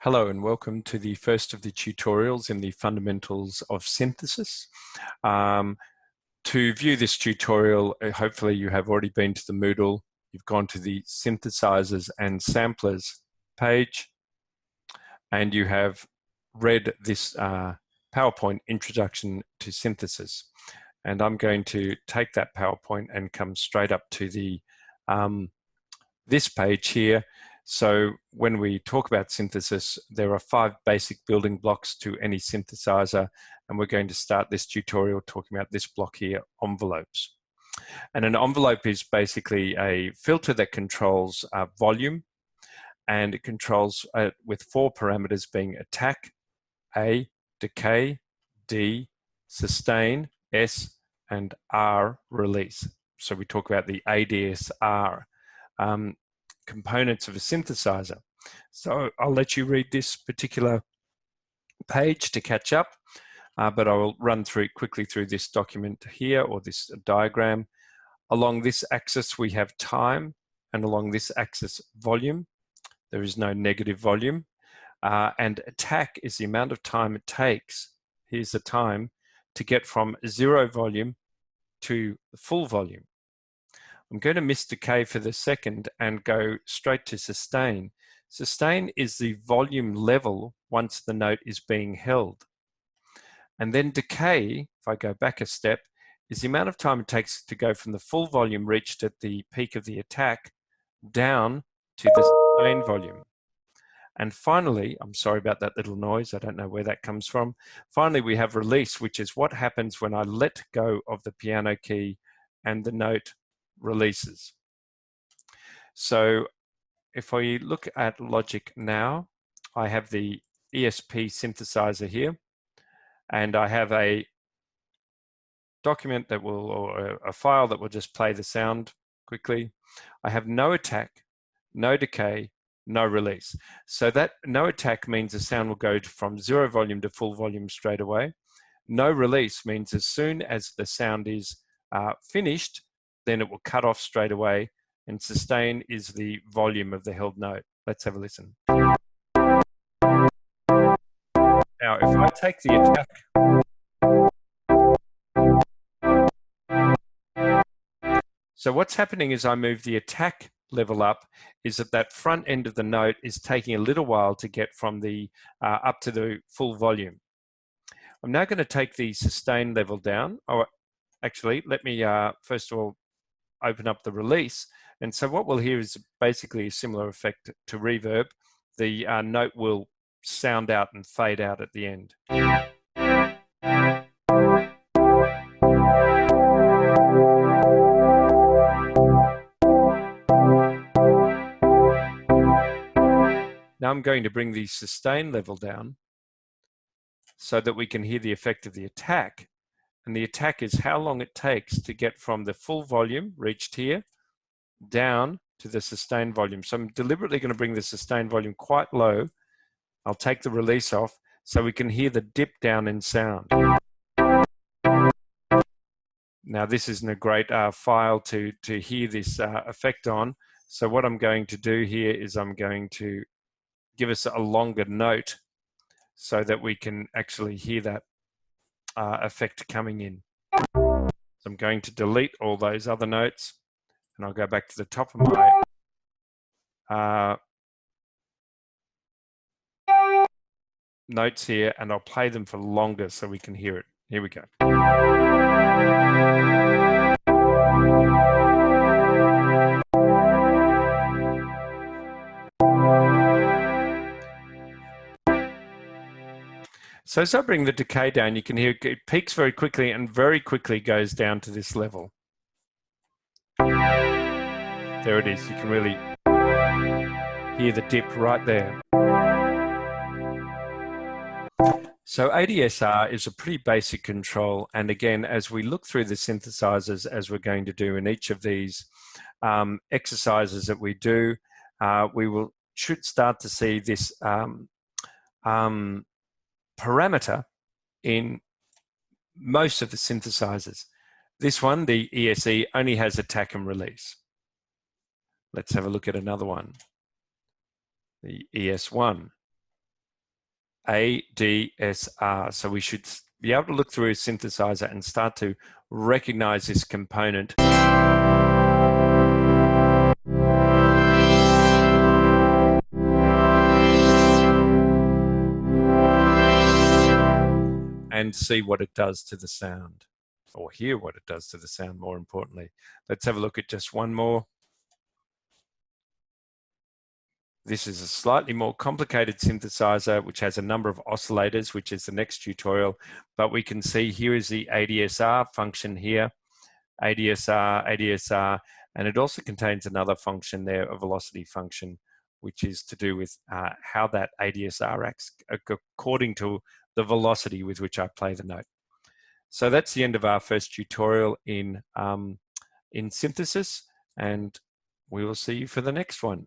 Hello and welcome to the first of the tutorials in the fundamentals of synthesis. To view this tutorial, hopefully you have already been to the Moodle, you've gone to the synthesizers and samplers page, and you have read this PowerPoint introduction to synthesis. And I'm going to take that PowerPoint and come straight up to the this page here. So when we talk about synthesis, there are 5 basic building blocks to any synthesizer, and we're going to start this tutorial talking about this block here, envelopes. And an envelope is basically a filter that controls volume, and it controls with 4 parameters being attack, A, decay, D, sustain, S, and R, release. So we talk about the ADSR. Components of a synthesizer. So I'll let you read this particular page to catch up, but I will run quickly through this document here, or this diagram. Along this axis we have time, and along this axis volume. There is no negative volume. And attack is the amount of time it takes, here's the time, to get from 0 volume to the full volume. I'm going to miss decay for the second and go straight to sustain. Sustain is the volume level once the note is being held. And then decay, if I go back a step, is the amount of time it takes to go from the full volume reached at the peak of the attack down to the sustain volume. And finally, I'm sorry about that little noise, I don't know where that comes from. Finally, we have release, which is what happens when I let go of the piano key and the note releases. So if I look at logic now, I have the ESP synthesizer here, and I have a document that will, or a file that will just play the sound quickly. I have no attack, no decay, no release. So that no attack means the sound will go from 0 volume to full volume straight away. No release means as soon as the sound is finished, then it will cut off straight away, and sustain is the volume of the held note. Let's have a listen. Now, if I take the attack, so what's happening is I move the attack level up, is that front end of the note is taking a little while to get from the up to the full volume. I'm now going to take the sustain level down. Oh, actually, let me first of all open up the release. And so what we'll hear is basically a similar effect to reverb. The note will sound out and fade out at the end. Now I'm going to bring the sustain level down so that we can hear the effect of the attack. And the attack is how long it takes to get from the full volume reached here down to the sustained volume. So I'm deliberately going to bring the sustained volume quite low. I'll take the release off so we can hear the dip down in sound. Now this isn't a great file to hear this effect on. So what I'm going to do here is I'm going to give us a longer note so that we can actually hear that effect coming in. So I'm going to delete all those other notes, and I'll go back to the top of my notes here, and I'll play them for longer so we can hear it. Here we go. So as I bring the decay down, you can hear it peaks very quickly and very quickly goes down to this level. There it is. You can really hear the dip right there. So ADSR is a pretty basic control. And again, as we look through the synthesizers, as we're going to do in each of these exercises that we do, we should start to see this parameter in most of the synthesizers. This one, the ESE, only has attack and release. Let's have a look at another one, the ES1. synths-ADSR. So we should be able to look through a synthesizer and start to recognize this component. And see what it does to the sound, or hear what it does to the sound, more importantly. Let's have a look at just one more. This is a slightly more complicated synthesizer, which has a number of oscillators, which is the next tutorial. But we can see here is the ADSR function here, ADSR, and it also contains another function there, a velocity function, which is to do with how that ADSR acts according to the velocity with which I play the note. So that's the end of our first tutorial in synthesis, and we will see you for the next one.